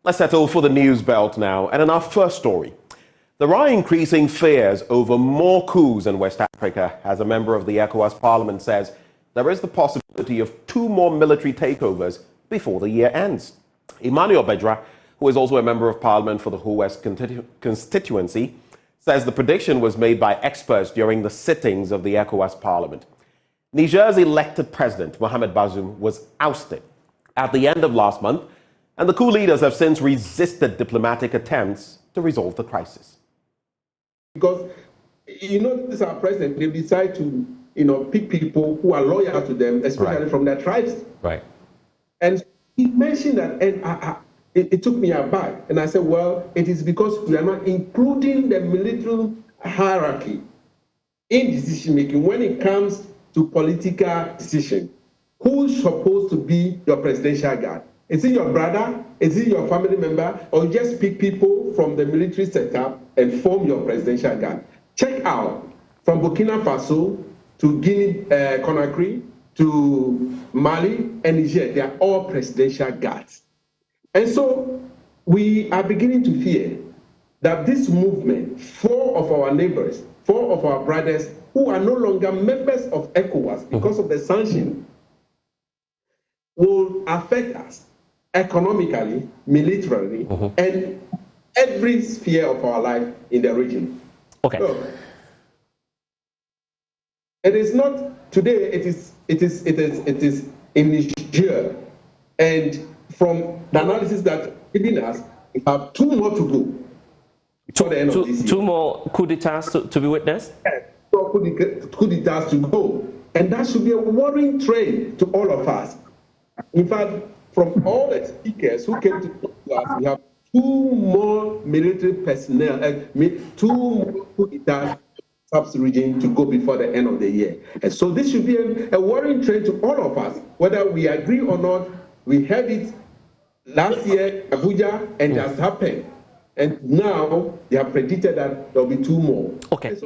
Let's settle for the news belt now. And in our first story, there are increasing fears over more coups in West Africa as a member of the ECOWAS Parliament says there is the possibility of 2 more military takeovers before the year ends. Emmanuel Bedzrah, who is also a member of Parliament for the Whole West constituency, says the prediction was made by experts during the sittings of the ECOWAS Parliament. Niger's elected president, Mohamed Bazoum, was ousted at the end of last month, and the coup leaders have since resisted diplomatic attempts to resolve the crisis. Because, this is our president, they decide to, pick people who are loyal to them, especially from their tribes. Right. And he mentioned that, and it took me aback. And I said, well, it is because we are not including the military hierarchy in decision-making when it comes to political decision. Who's supposed to be your presidential guard? Is it your brother? Is it your family member? Or you just pick people from the military setup and form your presidential guard? Check out from Burkina Faso to Guinea-Conakry to Mali and Niger, they are all presidential guards. And so we are beginning to fear that this movement, 4 of our neighbors, 4 of our brothers who are no longer members of ECOWAS because of the sanction, will affect us economically, militarily, and every sphere of our life in the region. Okay. So, it is not today. It is in Niger, and from the analysis that giving us, we have 2 more to go before the end of this year. 2 more coup d'etats to be witnessed. Yes, 2 coup d'etats to go, and that should be a worrying trend to all of us. In fact, from all the speakers who came to us, we have 2 more military personnel, 2 more coup d'etats sub-region to go before the end of the year. And so this should be a worrying trend to all of us, whether we agree or not. We had it last year, Abuja, and it has happened. And now they have predicted that there will be 2 more. Okay.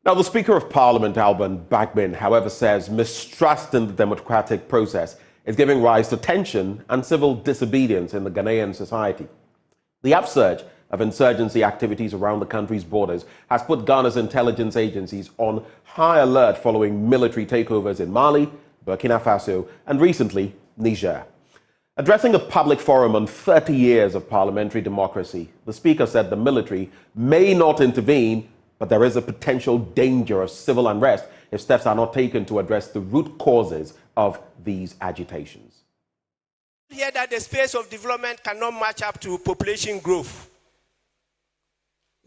Now, the Speaker of Parliament, Alban Bagbin, however, says mistrust in the democratic process is giving rise to tension and civil disobedience in the Ghanaian society. The upsurge of insurgency activities around the country's borders has put Ghana's intelligence agencies on high alert following military takeovers in Mali, Burkina Faso, and recently, Niger. Addressing a public forum on 30 years of parliamentary democracy, the Speaker said the military may not intervene, but there is a potential danger of civil unrest if steps are not taken to address the root causes of these agitations. Here that the space of development cannot match up to population growth,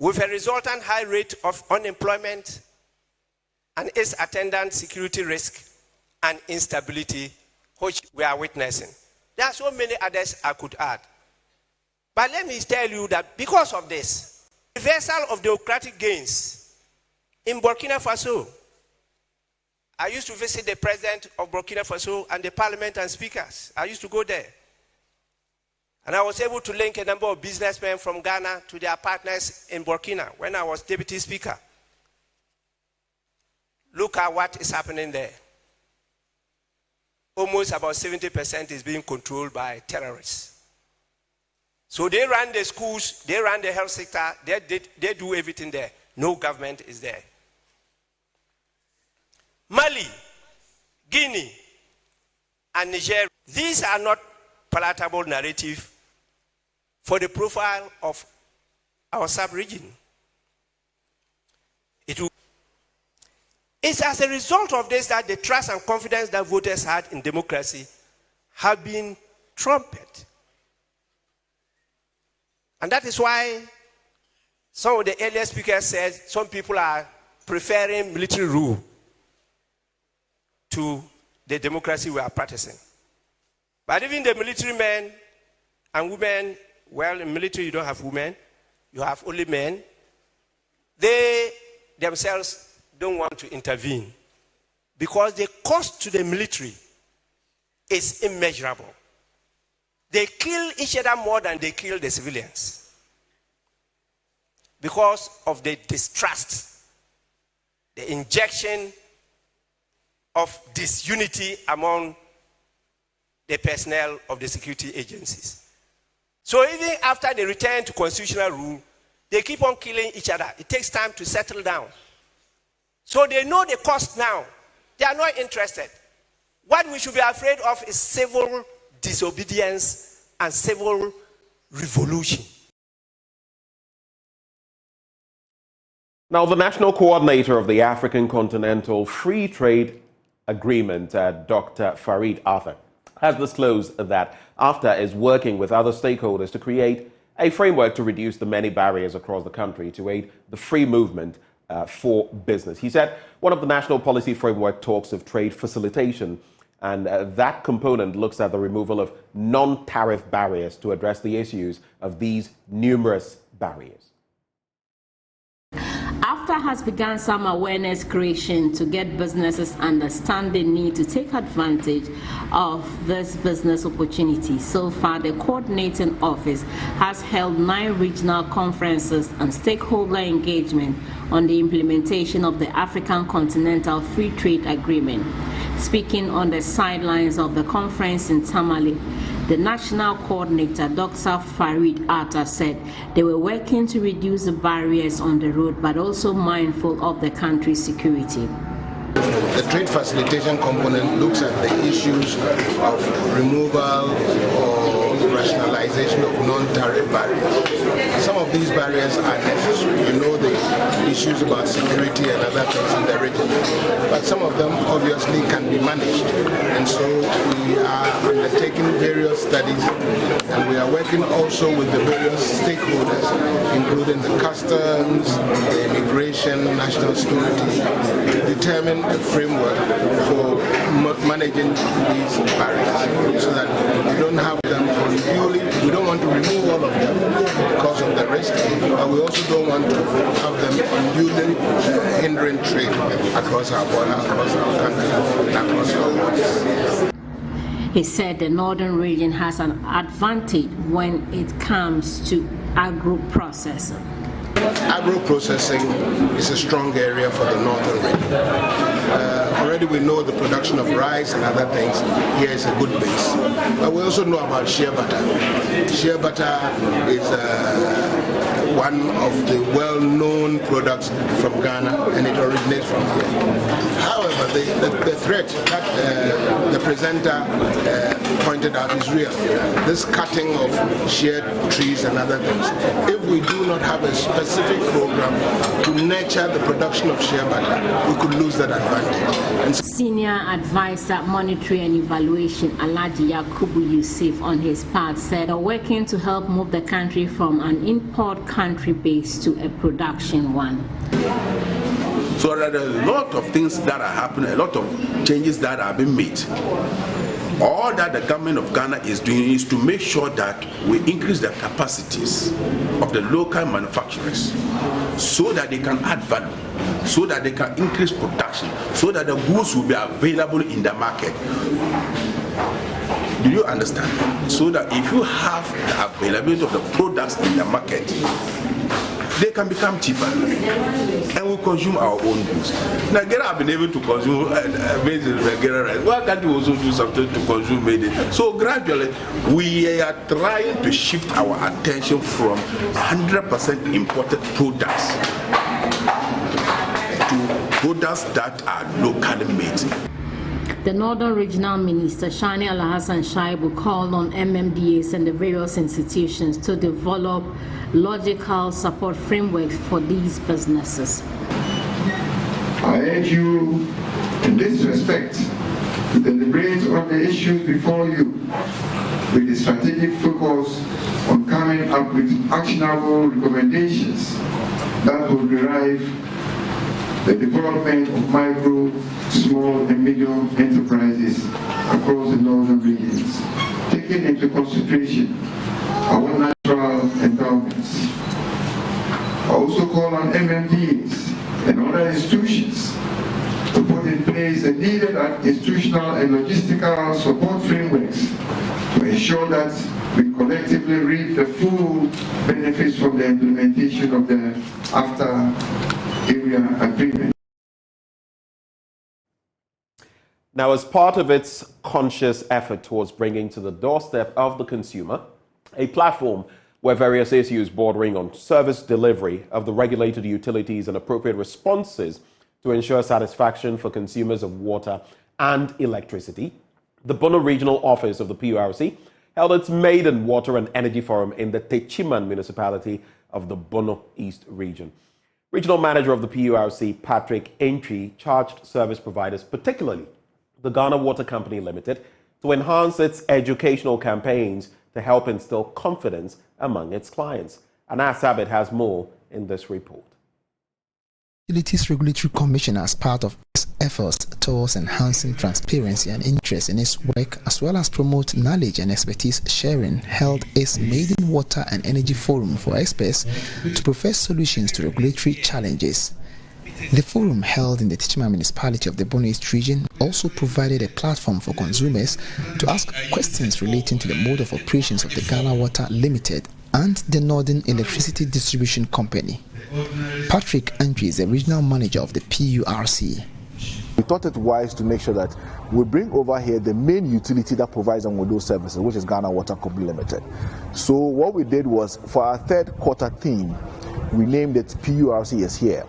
with a resultant high rate of unemployment and its attendant security risk and instability, which we are witnessing. There are so many others I could add. But let me tell you that because of this, reversal of democratic gains in Burkina Faso. I used to visit the president of Burkina Faso and the parliament and speakers. I used to go there. And I was able to link a number of businessmen from Ghana to their partners in Burkina when I was deputy speaker. Look at what is happening there. Almost about 70% is being controlled by terrorists. So they run the schools, they run the health sector, they do everything there. No government is there. Mali, Guinea, and Niger, these are not palatable narrative for the profile of our sub-region. It's as a result of this that the trust and confidence that voters had in democracy have been trumped. And that is why some of the earlier speakers said some people are preferring military rule to the democracy we are practicing. But even the military men and women, well, in military you don't have women, you have only men, they themselves don't want to intervene because the cost to the military is immeasurable. They kill each other more than they kill the civilians because of the distrust, the injection of disunity among the personnel of the security agencies. So even after they return to constitutional rule, they keep on killing each other. It takes time to settle down. So they know the cost now. They are not interested. What we should be afraid of is civil disobedience and civil revolution. Now, the national coordinator of the African Continental Free Trade Agreement, Dr. Farid Arthur, has disclosed that AfTA is working with other stakeholders to create a framework to reduce the many barriers across the country to aid the free movement for business. He said one of the national policy framework talks of trade facilitation, and that component looks at the removal of non-tariff barriers to address the issues of these numerous barriers. AfTA has begun some awareness creation to get businesses understand the need to take advantage of this business opportunity. So far, the coordinating office has held 9 regional conferences and stakeholder engagement on the implementation of the African Continental Free Trade Agreement. Speaking on the sidelines of the conference in Tamale, the national coordinator, Dr. Farid Arthur, said they were working to reduce the barriers on the road, but also mindful of the country's security. The trade facilitation component looks at the issues of removal or rationalization of non-tariff barriers. Some of these barriers are necessary. You know the issues about security and other things in the region. But some of them obviously can be managed. And so we are undertaking various studies, and we are working also with the various stakeholders, including the customs, the immigration, national security, to determine a framework for managing these barriers so that we don't have them unduly. We don't want to remove all of them because of the risk, but we also don't want to have them unduly hindering trade across our border, across our country, and across our borders. He said the northern region has an advantage when it comes to agro-processing. Agro-processing is a strong area for the northern region. Already we know the production of rice and other things. Here is a good base. But we also know about shea butter. Shea butter is one of the well-known products from Ghana, and it originates from here. However, the threat that the presenter pointed out is real. This cutting of shea trees and other things. If we do not have a specific program to nurture the production of shea butter, we could lose that advantage. And Senior Advisor Monetary and Evaluation Alhaji Yakubu Yusuf on his part said are working to help move the country from an import country base to a production one. So there are a lot of things that are happening, a lot of changes that are being made. All that the government of Ghana is doing is to make sure that we increase the capacities of the local manufacturers so that they can add value, so that they can increase production, so that the goods will be available in the market. Do you understand? So that if you have the availability of the products in the market, they can become cheaper, and we consume our own goods. Nigeria have been able to consume made in Nigeria rice. Why can't we also do something to consume made in? So gradually, we are trying to shift our attention from 100% imported products to products that are locally made. The Northern Regional Minister, Shani Alhassan Shaibu, called on MMDAs and the various institutions to develop logical support frameworks for these businesses. I urge you, in this respect, to deliberate on the issues before you with a strategic focus on coming up with actionable recommendations that will derive the development of micro, small and medium enterprises across the northern regions, taking into consideration our natural endowments. I also call on MMDs and other institutions to put in place the needed institutional and logistical support frameworks to ensure that we collectively reap the full benefits from the implementation of the AfTA area agreement. Now, as part of its conscious effort towards bringing to the doorstep of the consumer a platform where various issues bordering on service delivery of the regulated utilities and appropriate responses to ensure satisfaction for consumers of water and electricity, the Bono Regional Office of the PURC held its maiden Water and Energy Forum in the Techiman municipality of the Bono East region. Regional Manager of the PURC, Patrick Entry, charged service providers, particularly the Ghana Water Company Limited, to enhance its educational campaigns to help instill confidence among its clients. Anas Sabit has more in this report. Utilities Regulatory Commission, as part of its efforts towards enhancing transparency and interest in its work, as well as promote knowledge and expertise sharing, held its maiden Water and Energy Forum for experts to profess solutions to regulatory challenges. The forum, held in the Techiman municipality of the Bono East region, also provided a platform for consumers to ask questions relating to the mode of operations of the Ghana Water Limited and the Northern Electricity Distribution Company. Patrick Entry is the regional manager of the PURC. We thought it wise to make sure that we bring over here the main utility that provides them with those services, which is Ghana Water Company Limited. So what we did was, for our third quarter theme, we named it PURC is Here.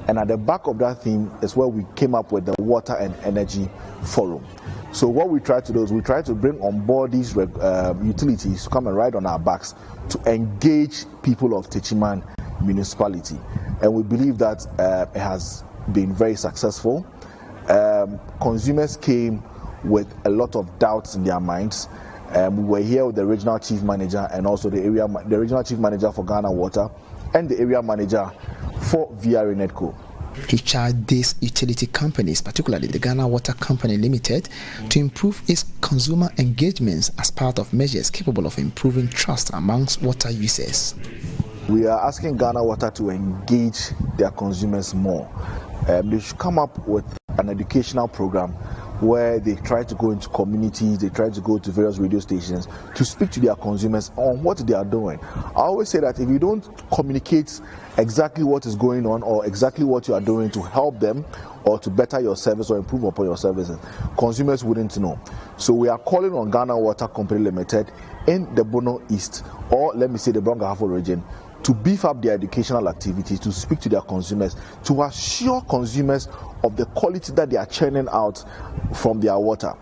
And at the back of that theme is where we came up with the Water and Energy Forum. So what we try to do is we try to bring on board these utilities to come and ride on our backs to engage people of Techiman municipality. And we believe that it has been very successful. Consumers came with a lot of doubts in their minds. We were here with the regional chief manager and also the regional chief manager for Ghana Water and the area manager for VRA Netco. He charged these utility companies, particularly the Ghana Water Company Limited, to improve its consumer engagements as part of measures capable of improving trust amongst water users. We are asking Ghana Water to engage their consumers more. They should come up with an educational program where they try to go into communities, they try to go to various radio stations to speak to their consumers on what they are doing. I always say that if you don't communicate exactly what is going on or exactly what you are doing to help them or to better your service or improve upon your services, consumers wouldn't know. So we are calling on Ghana Water Company Limited in the Bono East, or let me say the Brongahafo region, to beef up their educational activities, to speak to their consumers, to assure consumers of the quality that they are churning out from their water.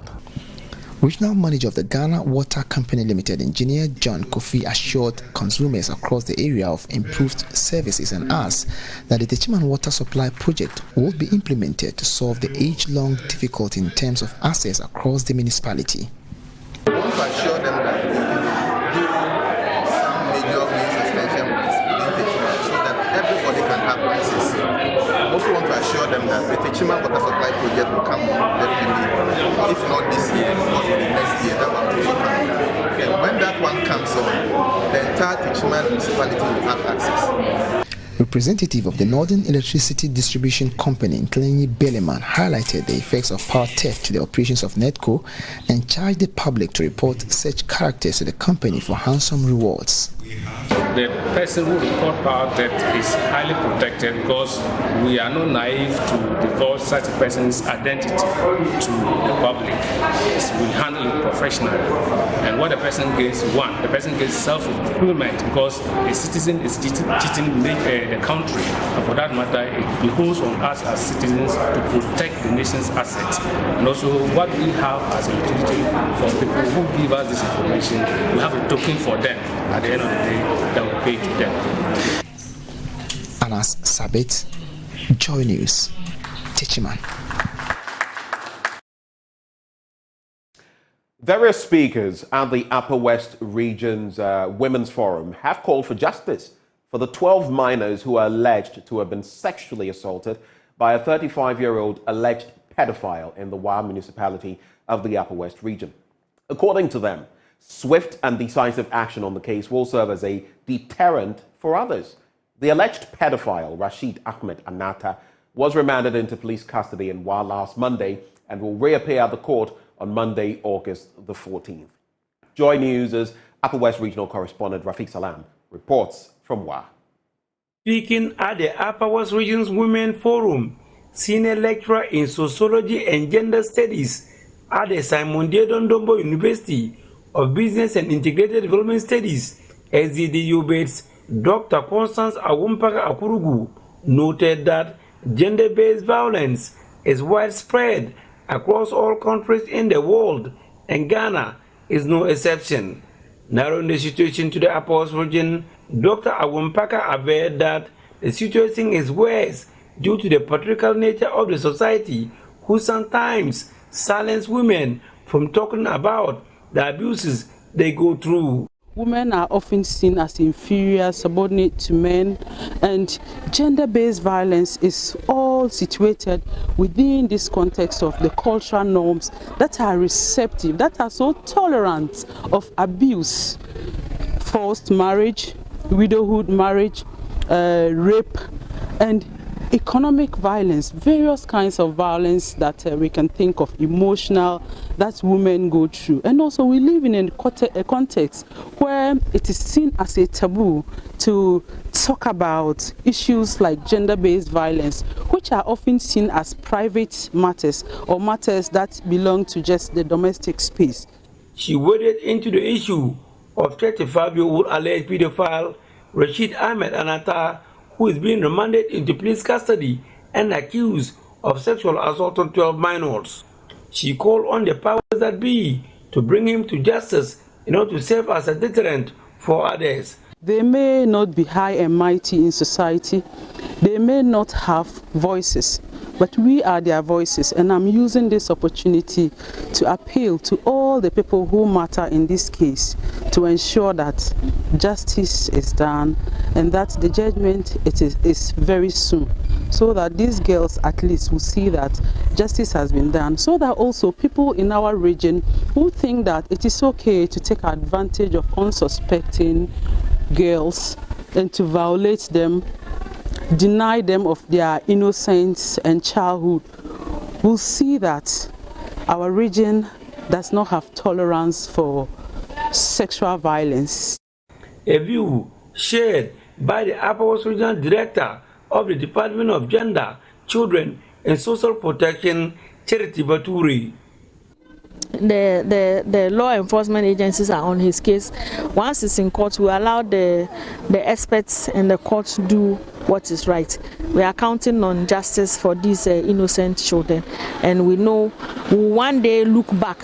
Regional manager of the Ghana Water Company Limited, Engineer John Kofi, assured consumers across the area of improved services and asked that the Techiman Water Supply Project will be implemented to solve the age-long difficulty in terms of access across the municipality. We want to assure them that we do some major means extension within Techiman so that everybody can have access. We also want to assure them that the Techiman Water Supply Project will come on definitely, if not this year, possibly next year, that one will come. And when that one comes on, the entire Techiman municipality will have access. Representative of the Northern Electricity Distribution Company, Nklenyi Beleman, highlighted the effects of power theft to the operations of NETCO and charged the public to report such characters to the company for handsome rewards. The person who reports power theft is highly protected because we are not naive to divulge such a person's identity to the public. We handle it professionally. And what the person gets, one, the person gets self-fulfillment because a citizen is cheating the country. And for that matter, it behoves on us as citizens to protect the nation's assets. And also what we have as a utility for people who give us this information, we have a token for them at the end of the day that we pay to them. Anas Sabit, Joy News, Techiman. Various speakers at the Upper West Region's Women's Forum have called for justice for the 12 minors who are alleged to have been sexually assaulted by a 35-year-old alleged pedophile in the Wa municipality of the Upper West Region. According to them, swift and decisive action on the case will serve as a deterrent for others. The alleged pedophile, Rashid Ahmed Anata, was remanded into police custody in Wa last Monday and will reappear at the court on Monday, August the 14th. Joy News' Upper West Regional correspondent Rafiq Salam reports from Wa. Speaking at the Upper West Region's Women Forum, senior lecturer in sociology and gender studies at the Simon D. Dondombo University of Business and Integrated Development Studies, SDDU-based Dr. Constance Awumpaka Akurugu noted that gender-based violence is widespread across all countries in the world, and Ghana is no exception. Narrowing the situation to the Upper West region, Dr. Awumpaka averred that the situation is worse due to the patriarchal nature of the society, who sometimes silence women from talking about the abuses they go through. Women are often seen as inferior, subordinate to men, and gender-based violence is all situated within this context of the cultural norms that are receptive, that are so tolerant of abuse, forced marriage, widowhood marriage, rape, and economic violence, various kinds of violence that we can think of, emotional, that women go through. And also we live in a context where it is seen as a taboo to talk about issues like gender-based violence, which are often seen as private matters or matters that belong to just the domestic space. She waded into the issue of 35-year-old alleged pedophile Rashid Ahmed Anata, who is being remanded into police custody and accused of sexual assault on 12 minors. She called on the powers that be to bring him to justice in order to serve as a deterrent for others. They may not be high and mighty in society, they may not have voices, but we are their voices, and I'm using this opportunity to appeal to all the people who matter in this case to ensure that justice is done and that the judgment is very soon, so that these girls at least will see that justice has been done, so that also people in our region who think that it is okay to take advantage of unsuspecting girls and to violate them, deny them of their innocence and childhood, will see that our region does not have tolerance for sexual violence. A view shared by the Upper West Regional Director of the Department of Gender, Children and Social Protection, Charity Baturi. The law enforcement agencies are on his case. Once it's in court, we allow the experts in the court to do what is right. We are counting on justice for these innocent children, and we know we'll one day look back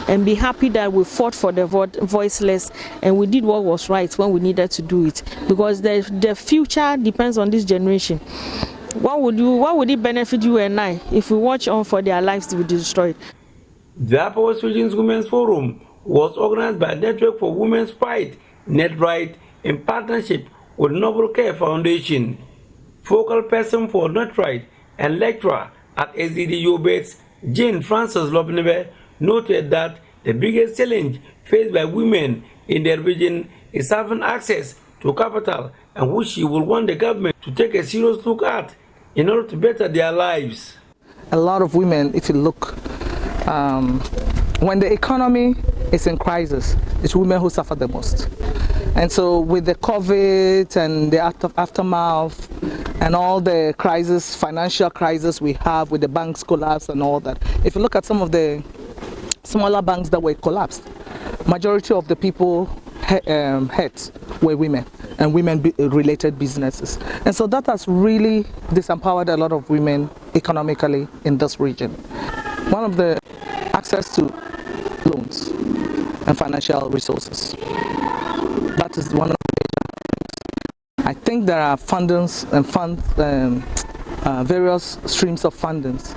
and be happy that we fought for the voiceless and we did what was right when we needed to do it, because the future depends on this generation. What would it benefit you and I if we watch on for their lives to be destroyed? The Upper West Region's Women's Forum was organized by Network for Women's Fight, NetRight, in partnership with Noble Care Foundation. Focal person for NetRight and lecturer at SDDU-based Jane Frances Lobnebe noted that the biggest challenge faced by women in their region is having access to capital, and which she will want the government to take a serious look at in order to better their lives. A lot of women, if you look, when the economy is in crisis, it's women who suffer the most. And so with the COVID and the aftermath and all the crisis, financial crisis we have with the banks collapse and all that, if you look at some of the smaller banks that were collapsed, majority of the people heads were women and women-related businesses. And so that has really disempowered a lot of women economically in this region. One of the access to loans and financial resources. That is one of the, I think there are fundings and various streams of fundings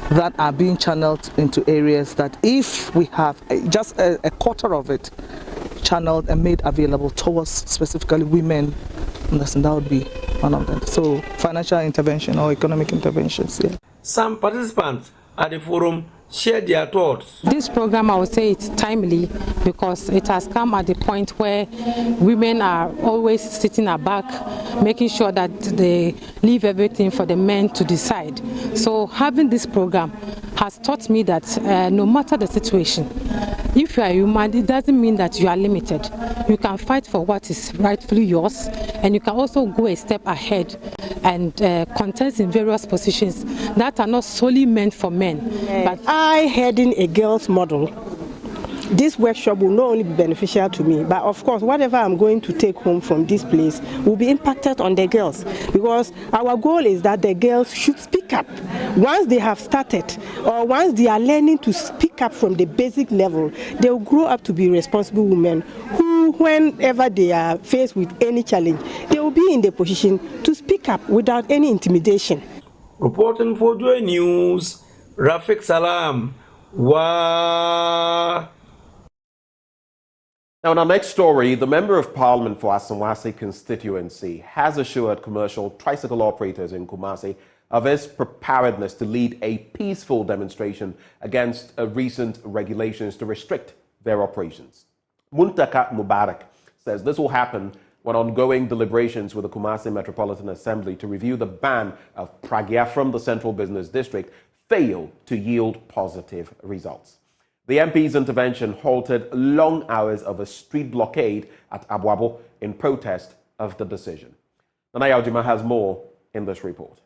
that are being channeled into areas that if we have just a quarter of it channeled and made available towards specifically women, that would be one of them. So financial intervention or economic interventions, yeah. Some participants at the forum shared their thoughts. This program, I would say it's timely because it has come at the point where women are always sitting aback, making sure that they leave everything for the men to decide. So having this program has taught me that no matter the situation, If you are human, it doesn't mean that you are limited. You can fight for what is rightfully yours, and you can also go a step ahead and contest in various positions that are not solely meant for men. But I heading a girls model, this workshop will not only be beneficial to me, but of course, whatever I'm going to take home from this place will be impacted on the girls, because our goal is that the girls should speak up. Once they have started, or once they are learning to speak up from the basic level, they will grow up to be responsible women who, whenever they are faced with any challenge, they will be in the position to speak up without any intimidation. Reporting for Joy News, Rafik Salam. Wow. Now, in our next story, the Member of Parliament for Asanwase constituency has assured commercial tricycle operators in Kumasi of his preparedness to lead a peaceful demonstration against recent regulations to restrict their operations. Muntaka Mubarak says this will happen when ongoing deliberations with the Kumasi Metropolitan Assembly to review the ban of pragya from the Central Business District fail to yield positive results. The MP's intervention halted long hours of a street blockade at Abuabo in protest of the decision. Nanaya Ojima has more in this report.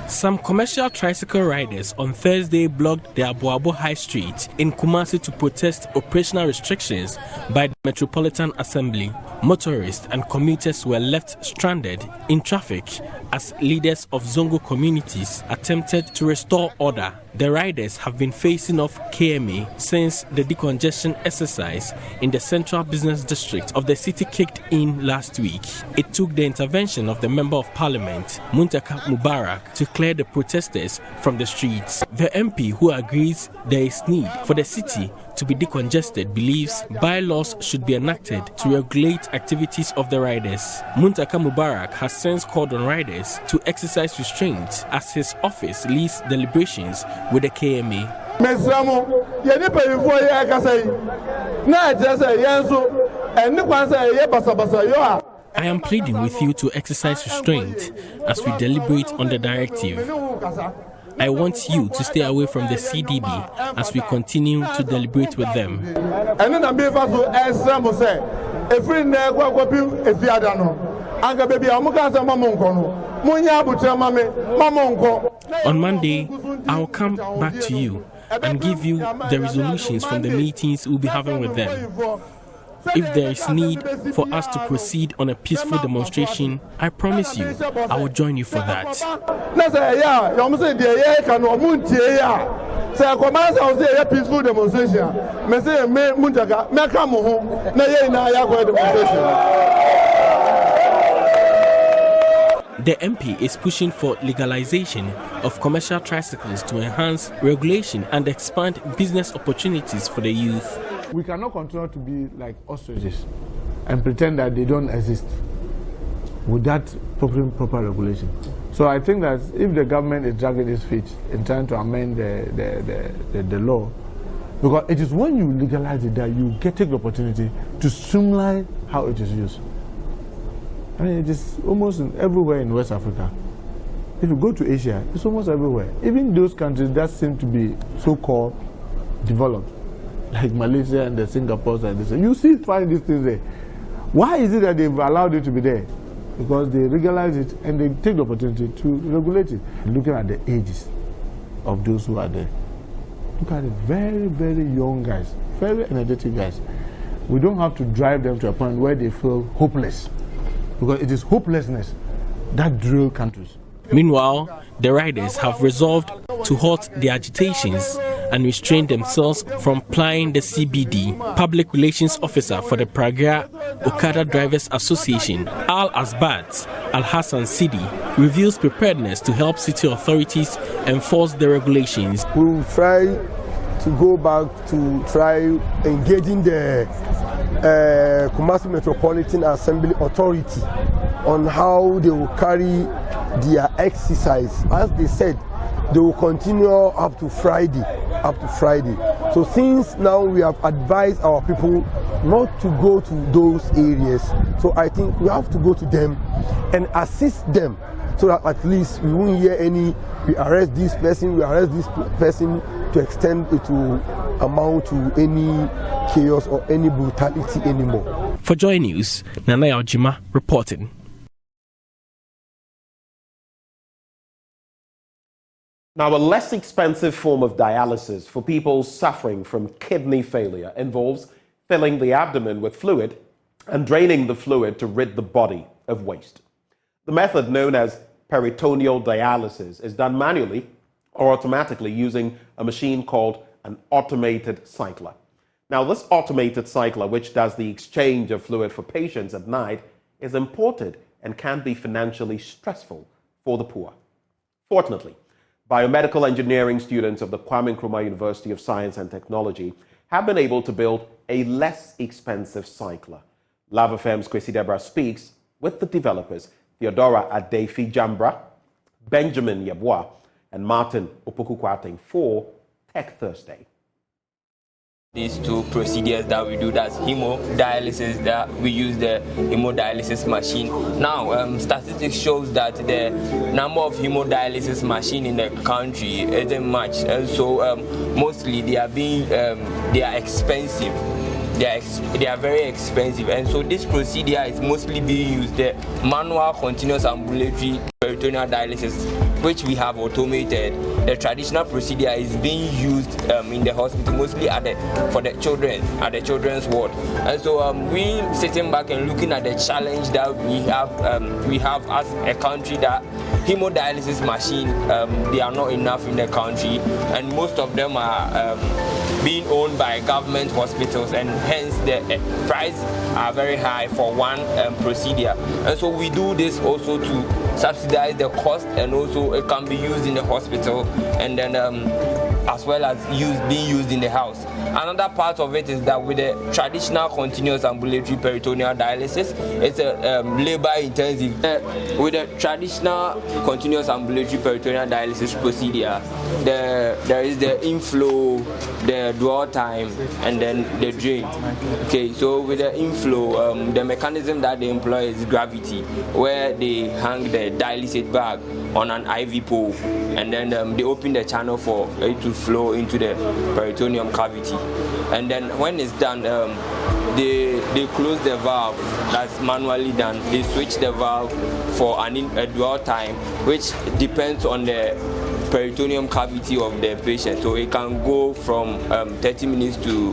Some commercial tricycle riders on Thursday blocked the Abuabo High Street in Kumasi to protest operational restrictions by the Metropolitan Assembly. Motorists and commuters were left stranded in traffic as leaders of Zongo communities attempted to restore order. The riders have been facing off KMA since the decongestion exercise in the Central Business District of the city kicked in last week. It took the intervention of the Member of Parliament, Muntaka Mubarak, to clear the protesters from the streets. The MP, who agrees there is need for the city to be decongested, believes bylaws should be enacted to regulate activities of the riders. Muntaka Mubarak has since called on riders to exercise restraint as his office leads deliberations with the KMA. I am pleading with you to exercise restraint as we deliberate on the directive. I want you to stay away from the CDB as we continue to deliberate with them. On Monday, I will come back to you and give you the resolutions from the meetings we'll be having with them. If there is need for us to proceed on a peaceful demonstration, I promise you, I will join you for that. The MP is pushing for legalization of commercial tricycles to enhance regulation and expand business opportunities for the youth. We cannot continue to be like ostriches and pretend that they don't exist without proper regulation. So I think that if the government is dragging its feet in trying to amend the law, because it is when you legalize it that you take the opportunity to streamline how it is used. I mean, it is almost everywhere in West Africa. If you go to Asia, it's almost everywhere. Even those countries that seem to be so-called developed, like Malaysia and the Singapore and this, you see find these things there. Why is it that they've allowed it to be there? Because they legalize it and they take the opportunity to regulate it. Looking at the ages of those who are there. Look at the very, very young guys, very energetic guys. We don't have to drive them to a point where they feel hopeless. Because it is hopelessness that drill countries. Meanwhile, the riders have resolved to halt the agitations and restrain themselves from plying the CBD. Public Relations Officer for the Praga Okada Drivers Association, Al Asbat Al Hassan Sidi, reveals preparedness to help city authorities enforce the regulations. We will try to go back to try engaging the Kumasi Metropolitan Assembly Authority on how they will carry their exercise. As they said, they will continue up to Friday. So since now we have advised our people not to go to those areas, so I think we have to go to them and assist them so that at least we won't hear any, we arrest this person, to extend it to amount to any chaos or any brutality anymore. For Joy News, Nana Yaojima reporting. Now, a less expensive form of dialysis for people suffering from kidney failure involves filling the abdomen with fluid and draining the fluid to rid the body of waste. The method, known as peritoneal dialysis, is done manually or automatically using a machine called an automated cycler. Now, this automated cycler, which does the exchange of fluid for patients at night, is imported and can be financially stressful for the poor. Fortunately, biomedical engineering students of the Kwame Nkrumah University of Science and Technology have been able to build a less expensive cycler. Love FM's Kwesi Deborah speaks with the developers, Theodora Adefi Jambra, Benjamin Yeboah, and Martin Opoku-Kwarteng for Tech Thursday. These two procedures that we do, that's hemodialysis, that we use the hemodialysis machine. Now, statistics shows that the number of hemodialysis machine in the country isn't much, and so mostly they are expensive. They are very expensive, and so this procedure is mostly being used, the manual continuous ambulatory peritoneal dialysis, which we have automated. The traditional procedure is being used in the hospital, mostly for the children, at the children's ward. And so we sitting back and looking at the challenge that we have as a country, that hemodialysis machine, they are not enough in the country, and most of them are being owned by government hospitals, and hence the price are very high for one procedure. And so we do this also to subsidize the cost, and also it can be used in the hospital, and then as well as being used in the house. Another part of it is that with the traditional continuous ambulatory peritoneal dialysis, it's a labor intensive. With the traditional continuous ambulatory peritoneal dialysis procedure, there is the inflow, the dwell time, and then the drain. Okay, so with the inflow, the mechanism that they employ is gravity, where they hang the dialysate bag on an IV pole, and then they open the channel for it to flow into the peritoneum cavity. And then when it's done, they close the valve. That's manually done. They switch the valve for a dwell time, which depends on the peritoneum cavity of the patient. So it can go from 30 minutes to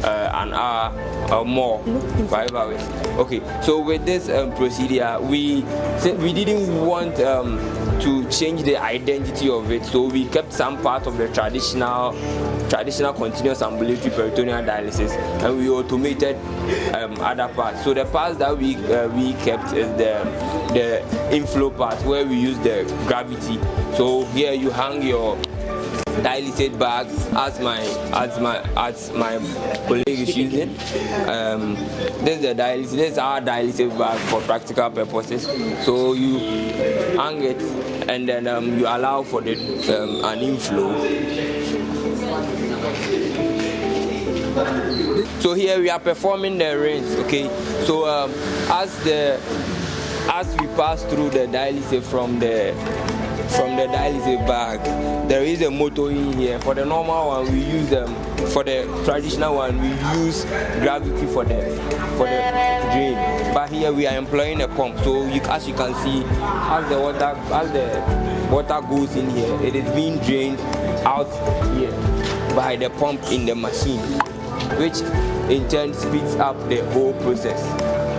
an hour or more, 5 hours. Okay, so with this procedure, we didn't want to change the identity of it, so we kept some part of the traditional continuous ambulatory peritoneal dialysis, and we automated other parts. So the parts that we kept is the inflow part, where we use the gravity. So here you hang your dialysate bag, as my colleague is using. This is our dialysate bag for practical purposes. So you hang it, and then you allow for an inflow. So here we are performing the rinse. Okay, so as we pass through the dialysate from the dialysate bag, there is a motor in here. For the normal one, we use for the traditional one, we use gravity for the drain. But here we are employing a pump. So as you can see, as the water goes in here, it is being drained out here by the pump in the machine, which in turn speeds up the whole process.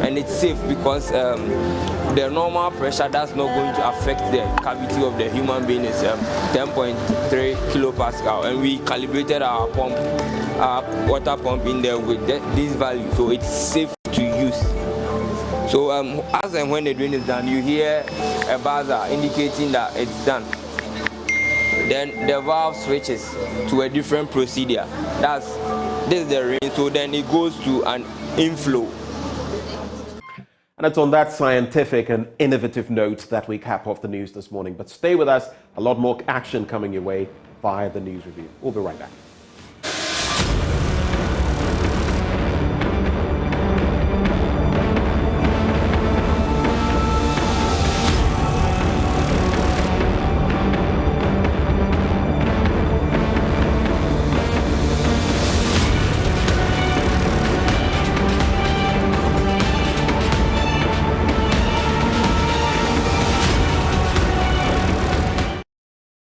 And it's safe because the normal pressure that's not going to affect the cavity of the human being is 10.3 kilopascal, and we calibrated our water pump in there with this value, so it's safe to use. So as and when the drain is done, you hear a buzzer indicating that it's done. Then the valve switches to a different procedure. This is the rinse, so then it goes to an inflow. And it's on that scientific and innovative note that we cap off the news this morning. But stay with us, a lot more action coming your way via the news review. We'll be right back.